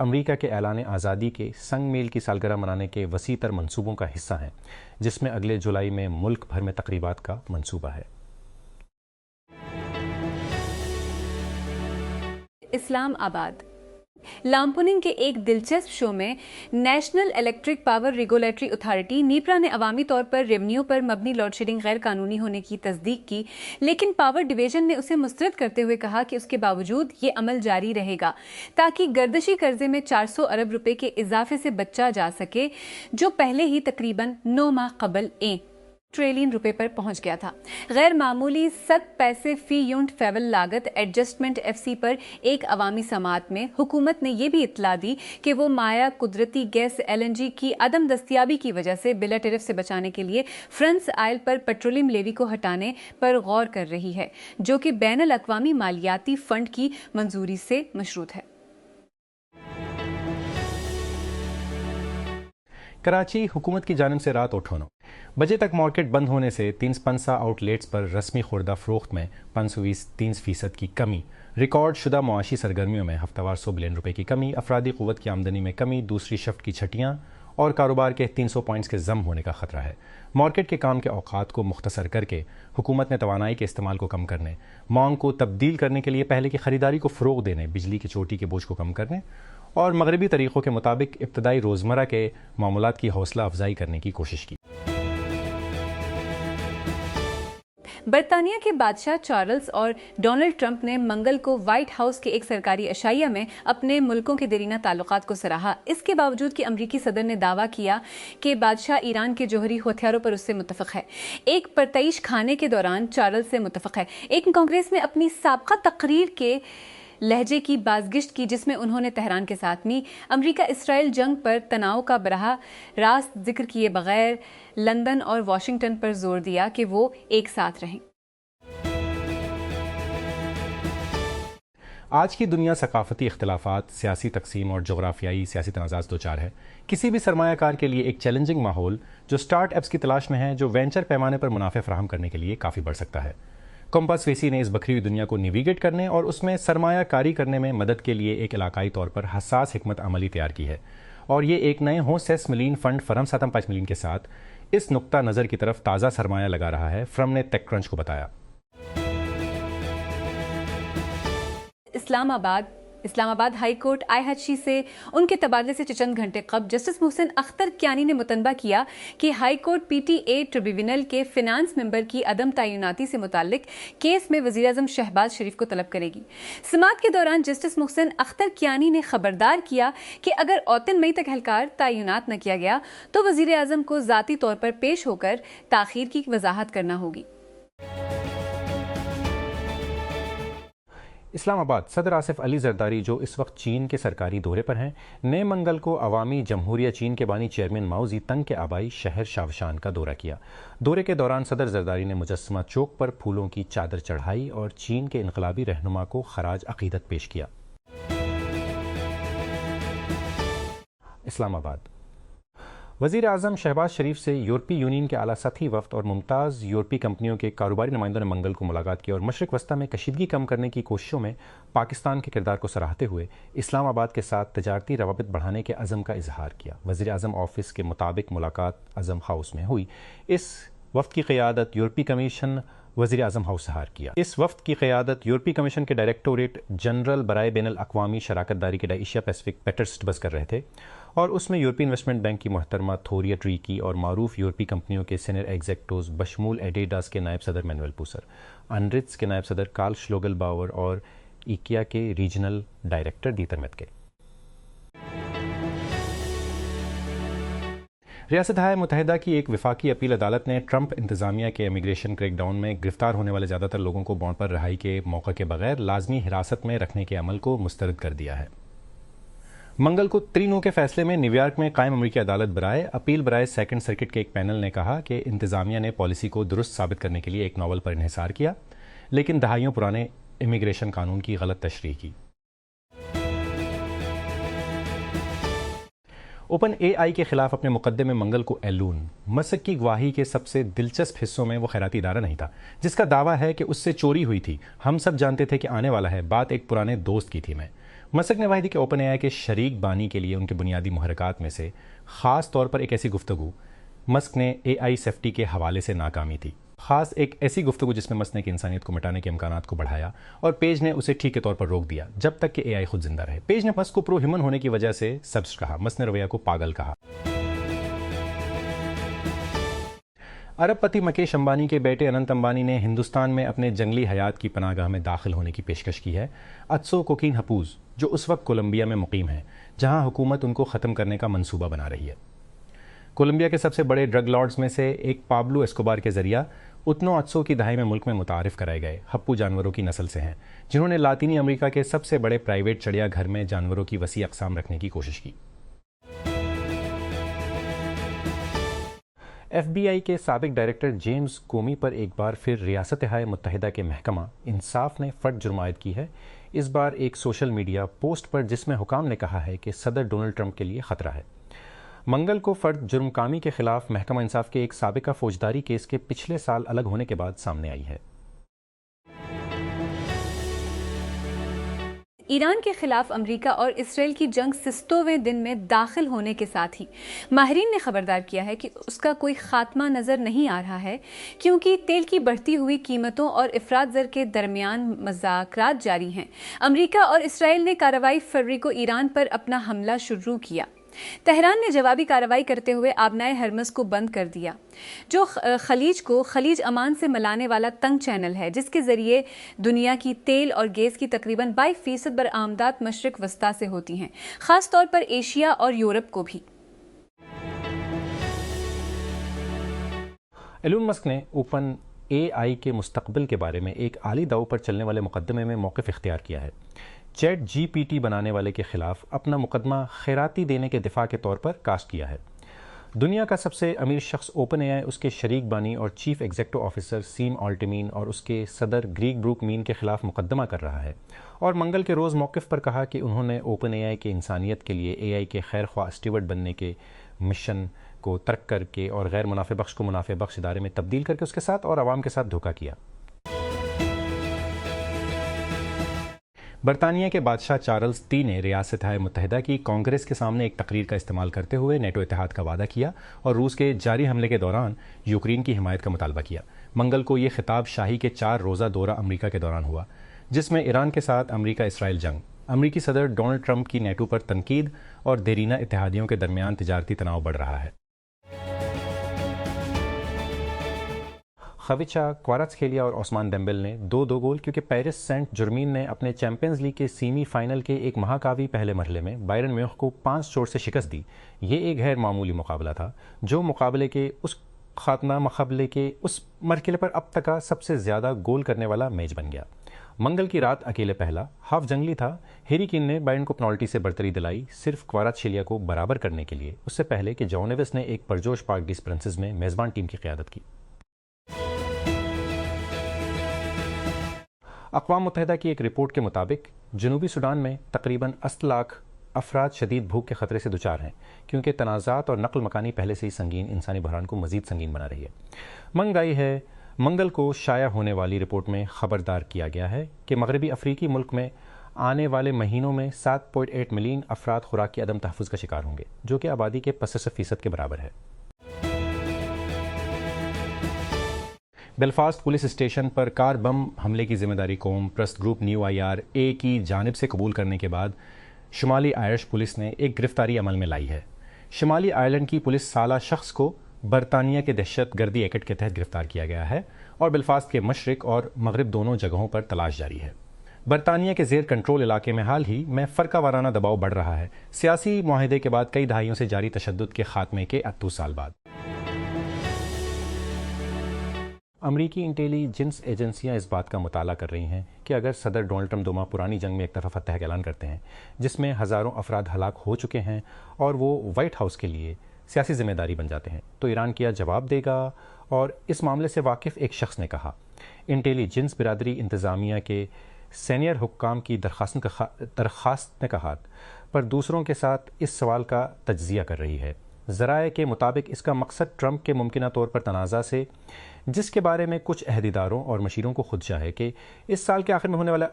امریکہ کے اعلان آزادی کے سنگ میل کی سالگرہ منانے کے وسیع تر منصوبوں کا حصہ ہیں، جس میں اگلے جولائی میں ملک بھر میں تقریبات کا منصوبہ ہے۔ اسلام آباد لامپوننگ کے ایک دلچسپ شو میں national electric power regulatory authority NEPRA نے عوامی طور پر ریونیو پر مبنی لوڈ شیڈنگ غیر قانونی ہونے کی تصدیق کی، لیکن پاور ڈویژن نے اسے مسترد کرتے ہوئے کہا کہ اس کے باوجود یہ عمل جاری رہے گا تاکہ گردشی قرضے میں 400 ارب روپے کے اضافے سے بچا جا سکے، جو پہلے ہی تقریباً 9 ماہ قبل $1 ٹریلین پر پہنچ گیا تھا۔ غیر معمولی 7 پیسے فی یونٹ فیول لاگت ایڈجسٹمنٹ FCC پر ایک عوامی سماعت میں حکومت نے یہ بھی اطلاع دی کہ وہ مائع قدرتی گیس LNG کی عدم دستیابی کی وجہ سے بلا ٹیرف سے بچانے کے لیے فرانس آئل پر پیٹرولیم لیوی کو ہٹانے پر غور کر رہی ہے، جو کہ بین الاقوامی مالیاتی فنڈ کی منظوری سے مشروط ہے۔ کراچی حکومت کی جانب سے رات 8:09 بجے تک مارکیٹ بند ہونے سے 350 آؤٹ لیٹس پر رسمی خوردہ فروخت میں 530% کی کمی، ریکارڈ شدہ معاشی سرگرمیوں میں ہفتہ وار 100 بلین روپے کی کمی، افرادی قوت کی آمدنی میں کمی، دوسری شفٹ کی چھٹیاں اور کاروبار کے 300 پوائنٹس کے ضم ہونے کا خطرہ ہے۔ مارکیٹ کے کام کے اوقات کو مختصر کر کے حکومت نے توانائی کے استعمال کو کم کرنے، مانگ کو تبدیل کرنے کے لیے پہلے کی خریداری کو فروغ دینے، بجلی کی چوٹی کے بوجھ کو کم کرنے اور مغربی طریقوں کے مطابق ابتدائی روزمرہ کے معاملات کی حوصلہ افزائی کرنے کی کوشش کی۔ برطانیہ کے بادشاہ چارلز اور ڈونلڈ ٹرمپ نے منگل کو وائٹ ہاؤس کے ایک سرکاری عشائیہ میں اپنے ملکوں کے دیرینہ تعلقات کو سراہا، اس کے باوجود کہ امریکی صدر نے دعویٰ کیا کہ بادشاہ ایران کے جوہری ہتھیاروں پر اس سے متفق ہے، ایک پرتعیش کھانے کے دوران چارلز سے متفق ہے۔ ایک کانگریس میں اپنی سابقہ تقریر کے لہجے کی بازگشت کی، جس میں انہوں نے تہران کے ساتھ امریکہ اسرائیل جنگ پر تناؤ کا براہ راست ذکر کیے بغیر لندن اور واشنگٹن پر زور دیا کہ وہ ایک ساتھ رہیں۔ آج کی دنیا ثقافتی اختلافات، سیاسی تقسیم اور جغرافیائی سیاسی تنازعات دوچار ہے۔ کسی بھی سرمایہ کار کے لیے ایک چیلنجنگ ماحول جو سٹارٹ اپس کی تلاش میں ہے، جو وینچر پیمانے پر منافع فراہم کرنے کے لیے کافی بڑھ سکتا ہے۔ کمپاس ویسی نے اس بکھری ہوئی دنیا کو نیویگیٹ کرنے اور اس میں سرمایہ کاری کرنے میں مدد کے لیے ایک علاقائی طور پر حساس حکمت عملی تیار کی ہے، اور یہ ایک نئے $100 ملین فنڈ فرم 7.5 ملین کے ساتھ اس نقطہ نظر کی طرف تازہ سرمایہ لگا رہا ہے، فرم نے ٹیک کرنچ کو بتایا۔ اسلام آباد ہائی کورٹ IHC سے ان کے تبادلے سے چند گھنٹے قبل جسٹس محسن اختر کیانی نے متنبہ کیا کہ ہائی کورٹ PTA ٹریبیونل کے فنانس ممبر کی عدم تعیناتی سے متعلق کیس میں وزیراعظم شہباز شریف کو طلب کرے گی۔ سماعت کے دوران جسٹس محسن اختر کیانی نے خبردار کیا کہ اگر اوتن مئی تک اہلکار تعینات نہ کیا گیا تو وزیراعظم کو ذاتی طور پر پیش ہو کر تاخیر کی وضاحت کرنا ہوگی۔ اسلام آباد صدر آصف علی زرداری، جو اس وقت چین کے سرکاری دورے پر ہیں، نے منگل کو عوامی جمہوریہ چین کے بانی چیئرمین ماؤ زی تنگ کے آبائی شہر شاوشان کا دورہ کیا۔ دورے کے دوران صدر زرداری نے مجسمہ چوک پر پھولوں کی چادر چڑھائی اور چین کے انقلابی رہنما کو خراج عقیدت پیش کیا۔ اسلام آباد وزیر اعظم شہباز شریف سے یورپی یونین کے اعلیٰ سطحی وفد اور ممتاز یورپی کمپنیوں کے کاروباری نمائندوں نے منگل کو ملاقات کی اور مشرق وسطی میں کشیدگی کم کرنے کی کوششوں میں پاکستان کے کردار کو سراہتے ہوئے اسلام آباد کے ساتھ تجارتی روابط بڑھانے کے عزم کا اظہار کیا۔ وزیر اعظم آفس کے مطابق ملاقات اعظم ہاؤس میں ہوئی۔ اس وفد کی قیادت یورپی کمیشن وزیر اعظم ہاؤس ہار کیا۔ اس وفد کی قیادت یورپی کمیشن کے ڈائریکٹوریٹ جنرل برائے بین الاقوامی شراکت داری کے ایشیا پیسفک پیٹر سٹبس کر رہے تھے، اور اس میں یورپی انویسٹمنٹ بینک کی محترمہ تھوریا ٹریکی اور معروف یورپی کمپنیوں کے سینئر ایگزیکٹوز بشمول ایڈیڈاس کے نائب صدر مینویل پوسر، انریٹس کے نائب صدر کارل شلوگل باور اور ایکیا کے ریجنل ڈائریکٹر دیتر میتکے۔ ریاستہائے متحدہ کی ایک وفاقی اپیل عدالت نے ٹرمپ انتظامیہ کے امیگریشن کریک ڈاؤن میں گرفتار ہونے والے زیادہ تر لوگوں کو بانڈ پر رہائی کے موقع کے بغیر لازمی حراست میں رکھنے کے عمل کو مسترد کر دیا ہے۔ منگل کو 3 کے فیصلے میں نیو یارک میں قائم امریکی عدالت برائے اپیل برائے سیکنڈ سرکٹ کے ایک پینل نے کہا کہ انتظامیہ نے پالیسی کو درست ثابت کرنے کے لیے ایک ناول پر انحصار کیا، لیکن دہائیوں پرانے امیگریشن قانون کی غلط تشریح کی۔ اوپن AI کے خلاف اپنے مقدمے میں منگل کو ایلون مسک کی گواہی کے سب سے دلچسپ حصوں میں وہ خیراتی ادارہ نہیں تھا جس کا دعویٰ ہے کہ اس سے چوری ہوئی تھی۔ ہم سب جانتے تھے کہ آنے والا ہے، بات ایک پرانے دوست کی تھی۔ میں مسک نے واحدی کے اوپن اے آئی کے شریک بانی کے لیے ان کے بنیادی محرکات میں سے خاص طور پر ایک ایسی گفتگو مسک نے اے آئی سیفٹی کے حوالے سے ناکامی تھی، خاص ایک ایسی گفتگو جس میں مسک نے انسانیت کو مٹانے کے امکانات کو بڑھایا اور پیج نے اسے ٹھیک کے طور پر روک دیا جب تک کہ اے آئی خود زندہ رہے۔ پیج نے مسک کو پرو ہیومن ہونے کی وجہ سے سبس کہا، مسک نے رویہ کو پاگل کہا۔ ارب پتی مکیش امبانی کے بیٹے اننت امبانی نے ہندوستان میں اپنے جنگلی حیات کی پناہ گاہ میں داخل ہونے کی پیشکش کی ہے، اتسو کوکین ہپوز، جو اس وقت کولمبیا میں مقیم ہے، جہاں حکومت ان کو ختم کرنے کا منصوبہ بنا رہی ہے۔ کولمبیا کے سب سے بڑے ڈرگ لارڈز میں سے ایک پابلو اسکوبار کے ذریعہ اتنو اتسو کی دہائی میں ملک میں متعارف کرائے گئے ہپو جانوروں کی نسل سے ہیں، جنہوں نے لاطینی امریکہ کے سب سے بڑے پرائیویٹ چڑیا گھر میں جانوروں کی وسیع اقسام رکھنے کی کوشش کی۔ ایف بی آئی کے سابق ڈائریکٹر جیمز کومی پر ایک بار پھر ریاستہائے متحدہ کے محکمہ انصاف نے فرد جرم عائد کی ہے، اس بار ایک سوشل میڈیا پوسٹ پر جس میں حکام نے کہا ہے کہ صدر ڈونلڈ ٹرمپ کے لیے خطرہ ہے۔ منگل کو فرد جرم کامی کے خلاف محکمہ انصاف کے ایک سابقہ فوجداری کیس کے پچھلے سال الگ ہونے کے بعد سامنے آئی ہے۔ ایران کے خلاف امریکہ اور اسرائیل کی جنگ 60ویں دن میں داخل ہونے کے ساتھ ہی ماہرین نے خبردار کیا ہے کہ اس کا کوئی خاتمہ نظر نہیں آ رہا ہے، کیونکہ تیل کی بڑھتی ہوئی قیمتوں اور افراط زر کے درمیان مذاکرات جاری ہیں۔ امریکہ اور اسرائیل نے کارروائی فروری کو ایران پر اپنا حملہ شروع کیا۔ تہران نے جوابی کارروائی کرتے ہوئے آبنائے ہرمز کو بند کر دیا، جو خلیج کو خلیج عمان سے ملانے والا تنگ چینل ہے، جس کے ذریعے دنیا کی تیل اور گیس کی تقریباً 22% برآمدات مشرق وسطیٰ سے ہوتی ہیں، خاص طور پر ایشیا اور یورپ کو بھی۔ ایلون مسک نے اوپن اے آئی کے مستقبل کے بارے میں ایک عالی داؤ پر چلنے والے مقدمے میں موقف اختیار کیا ہے۔ چیٹ جی پی ٹی بنانے والے کے خلاف اپنا مقدمہ خیراتی دینے کے دفاع کے طور پر کاسٹ کیا ہے۔ دنیا کا سب سے امیر شخص اوپن اے آئی، اس کے شریک بانی اور chief executive officer same Altman اور اس کے صدر گریگ بروک مین کے خلاف مقدمہ کر رہا ہے، اور منگل کے روز موقف پر کہا کہ انہوں نے اوپن اے آئی کے انسانیت کے لیے اے آئی کے خیر خواہ اسٹیورڈ بننے کے مشن کو ترک کر کے اور غیر منافع بخش کو منافع بخش ادارے میں تبدیل کر کے اس کے ساتھ اور عوام کے ساتھ دھوکہ کیا۔ برطانیہ کے بادشاہ چارلز تی نے ریاستہائے متحدہ کی کانگریس کے سامنے ایک تقریر کا استعمال کرتے ہوئے نیٹو اتحاد کا وعدہ کیا اور روس کے جاری حملے کے دوران یوکرین کی حمایت کا مطالبہ کیا۔ منگل کو یہ خطاب شاہی کے 4 روزہ دورہ امریکہ کے دوران ہوا، جس میں ایران کے ساتھ امریکہ اسرائیل جنگ، امریکی صدر ڈونلڈ ٹرمپ کی نیٹو پر تنقید اور دیرینہ اتحادیوں کے درمیان تجارتی تناؤ بڑھ رہا ہے۔ خویچا کواراتسخیلیا اور عثمان ڈیمبل نے 2 گول، کیونکہ پیرس سینٹ جرمین نے اپنے چیمپئنز لیگ کے سیمی فائنل کے ایک مہاکاوی پہلے مرحلے میں بائرن میونخ کو 5 چوٹ سے شکست دی۔ یہ ایک غیر معمولی مقابلہ تھا جو مقابلے کے اس مرحلے پر اب تک کا سب سے زیادہ گول کرنے والا میچ بن گیا۔ منگل کی رات اکیلے پہلا ہاف جنگلی تھا۔ ہیری کین نے بائرن کو پنالٹی سے برتری دلائی، صرف کواراتسخیلیا کو برابر کرنے کے لیے، اس سے پہلے کہ جاؤ نیویس نے ایک پرجوش پارک ڈیس پرنسز میں میزبان ٹیم کی قیادت کی۔ اقوام متحدہ کی ایک رپورٹ کے مطابق جنوبی سوڈان میں تقریباً 80 لاکھ افراد شدید بھوک کے خطرے سے دچار ہیں، کیونکہ تنازعات اور نقل مکانی پہلے سے ہی سنگین انسانی بحران کو مزید سنگین بنا رہی ہے۔ مہنگائی ہے۔ منگل کو شائع ہونے والی رپورٹ میں خبردار کیا گیا ہے کہ مغربی افریقی ملک میں آنے والے مہینوں میں 7.8 ملین افراد خوراک کے عدم تحفظ کا شکار ہوں گے، جو کہ آبادی کے 85% کے برابر ہے۔ بیلفاسٹ پولیس اسٹیشن پر کار بم حملے کی ذمہ داری قوم پرست گروپ نیو آئی آر اے کی جانب سے قبول کرنے کے بعد شمالی آئرش پولیس نے ایک گرفتاری عمل میں لائی ہے۔ شمالی آئرلینڈ کی پولیس سالہ شخص کو برطانیہ کے دہشت گردی ایکٹ کے تحت گرفتار کیا گیا ہے اور بیلفاسٹ کے مشرق اور مغرب دونوں جگہوں پر تلاش جاری ہے۔ برطانیہ کے زیر کنٹرول علاقے میں حال ہی میں فرقہ وارانہ دباؤ بڑھ رہا ہے، سیاسی معاہدے کے بعد کئی دہائیوں سے جاری تشدد کے خاتمے کے 38 سال بعد۔ امریکی انٹیلی جنس ایجنسیاں اس بات کا مطالعہ کر رہی ہیں کہ اگر صدر ڈونلڈ ٹرمپ 2 ماہ پرانی جنگ میں ایک طرفہ فتح کا اعلان کرتے ہیں، جس میں ہزاروں افراد ہلاک ہو چکے ہیں اور وہ وائٹ ہاؤس کے لیے سیاسی ذمہ داری بن جاتے ہیں، تو ایران کیا جواب دے گا؟ اور اس معاملے سے واقف ایک شخص نے کہا، انٹیلی جنس برادری انتظامیہ کے سینئر حکام کی درخواست نے کہا پر دوسروں کے ساتھ اس سوال کا تجزیہ کر رہی ہے۔ ذرائع کے مطابق اس کا مقصد ٹرمپ کے ممکنہ طور پر تنازع سے جس کے بارے میں کچھ عہدیداروں اور مشیروں کو خدشہ ہے کہ اس سال کے آخر میں ہونے والا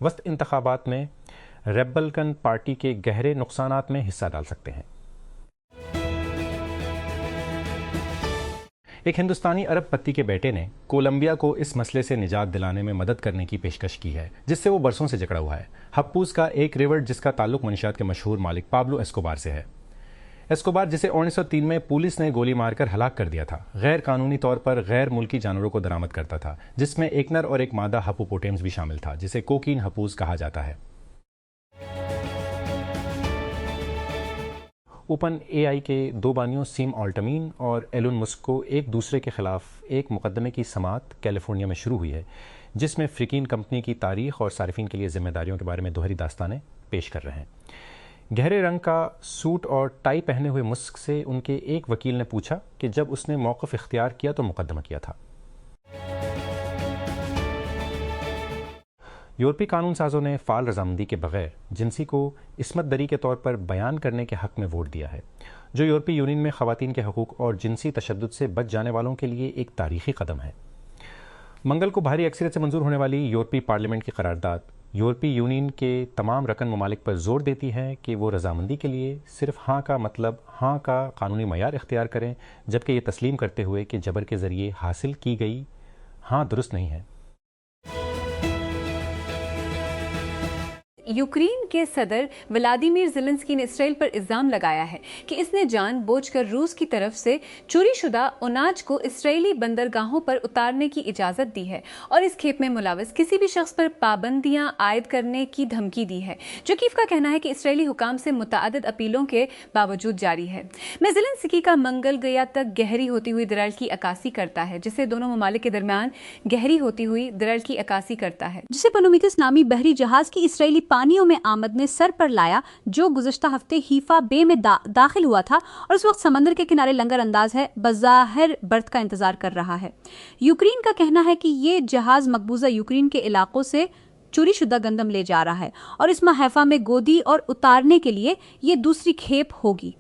وسط انتخابات میں ریپبلکن پارٹی کے گہرے نقصانات میں حصہ ڈال سکتے ہیں۔ ایک ہندوستانی ارب پتی کے بیٹے نے کولمبیا کو اس مسئلے سے نجات دلانے میں مدد کرنے کی پیشکش کی ہے جس سے وہ برسوں سے جکڑا ہوا ہے۔ ہپوز کا ایک ریورٹ جس کا تعلق منشیات کے مشہور مالک پابلو ایسکوبار سے ہے۔ ایسکوبار جسے 1903 میں پولیس نے گولی مار کر ہلاک کر دیا تھا، غیر قانونی طور پر غیر ملکی جانوروں کو درآمد کرتا تھا جس میں ایک نر اور ایک مادہ ہپوپوٹیمز بھی شامل تھا جسے کوکین ہپوز کہا جاتا ہے۔ اوپن اے آئی کے دو بانیوں سیم آلٹمین اور ایلون مسک کو ایک دوسرے کے خلاف ایک مقدمے کی سماعت کیلیفورنیا میں شروع ہوئی ہے جس میں فریقین کمپنی کی تاریخ اور صارفین کے لیے ذمہ داریوں کے بارے میں دوہری داستانیں پیش کر رہے ہیں۔ گہرے رنگ کا سوٹ اور ٹائی پہنے ہوئے مسک سے ان کے ایک وکیل نے پوچھا کہ جب اس نے موقف اختیار کیا تو مقدمہ کیا تھا۔ یورپی قانون سازوں نے فعال رضامندی کے بغیر جنسی کو عصمت دری کے طور پر بیان کرنے کے حق میں ووٹ دیا ہے، جو یورپی یونین میں خواتین کے حقوق اور جنسی تشدد سے بچ جانے والوں کے لیے ایک تاریخی قدم ہے۔ منگل کو بھاری اکثریت سے منظور ہونے والی یورپی پارلیمنٹ کی قرارداد یورپی یونین کے تمام رکن ممالک پر زور دیتی ہے کہ وہ رضامندی کے لیے صرف ہاں کا مطلب ہاں کا قانونی معیار اختیار کریں، جبکہ یہ تسلیم کرتے ہوئے کہ جبر کے ذریعے حاصل کی گئی ہاں درست نہیں ہے۔ یوکرین کے صدر ولادیمیر زیلنسکی نے اسرائیل پر الزام لگایا ہے کہ اس نے جان بوجھ کر روس کی طرف سے چوری شدہ اناج کو اسرائیلی بندرگاہوں پر اتارنے کی اجازت دی ہے اور اس کھیپ میں ملوث کسی بھی شخص پر پابندیاں عائد کرنے کی دھمکی دی ہے، جو کیف کا کہنا ہے کہ اسرائیلی حکام سے متعدد اپیلوں کے باوجود جاری ہے۔ میں زیلنسکی کا منگل گیا تک گہری ہوتی ہوئی درار کی عکاسی کرتا ہے، جسے دونوں ممالک کے درمیان گہری ہوتی ہوئی درار کی عکاسی کرتا ہے، جسے پنومیتس نامی بحری جہاز کی اسرائیلی پانیوں میں آمد نے سر پر لایا، جو گزشتہ ہفتے حیفا بے میں داخل ہوا تھا اور اس وقت سمندر کے کنارے لنگر انداز ہے بظاہر برت کا انتظار کر رہا ہے۔ یوکرین کا کہنا ہے کہ یہ جہاز مقبوضہ یوکرین کے علاقوں سے چوری شدہ گندم لے جا رہا ہے اور اس ماہ حیفا میں گودی اور اتارنے کے لیے یہ دوسری کھیپ ہوگی۔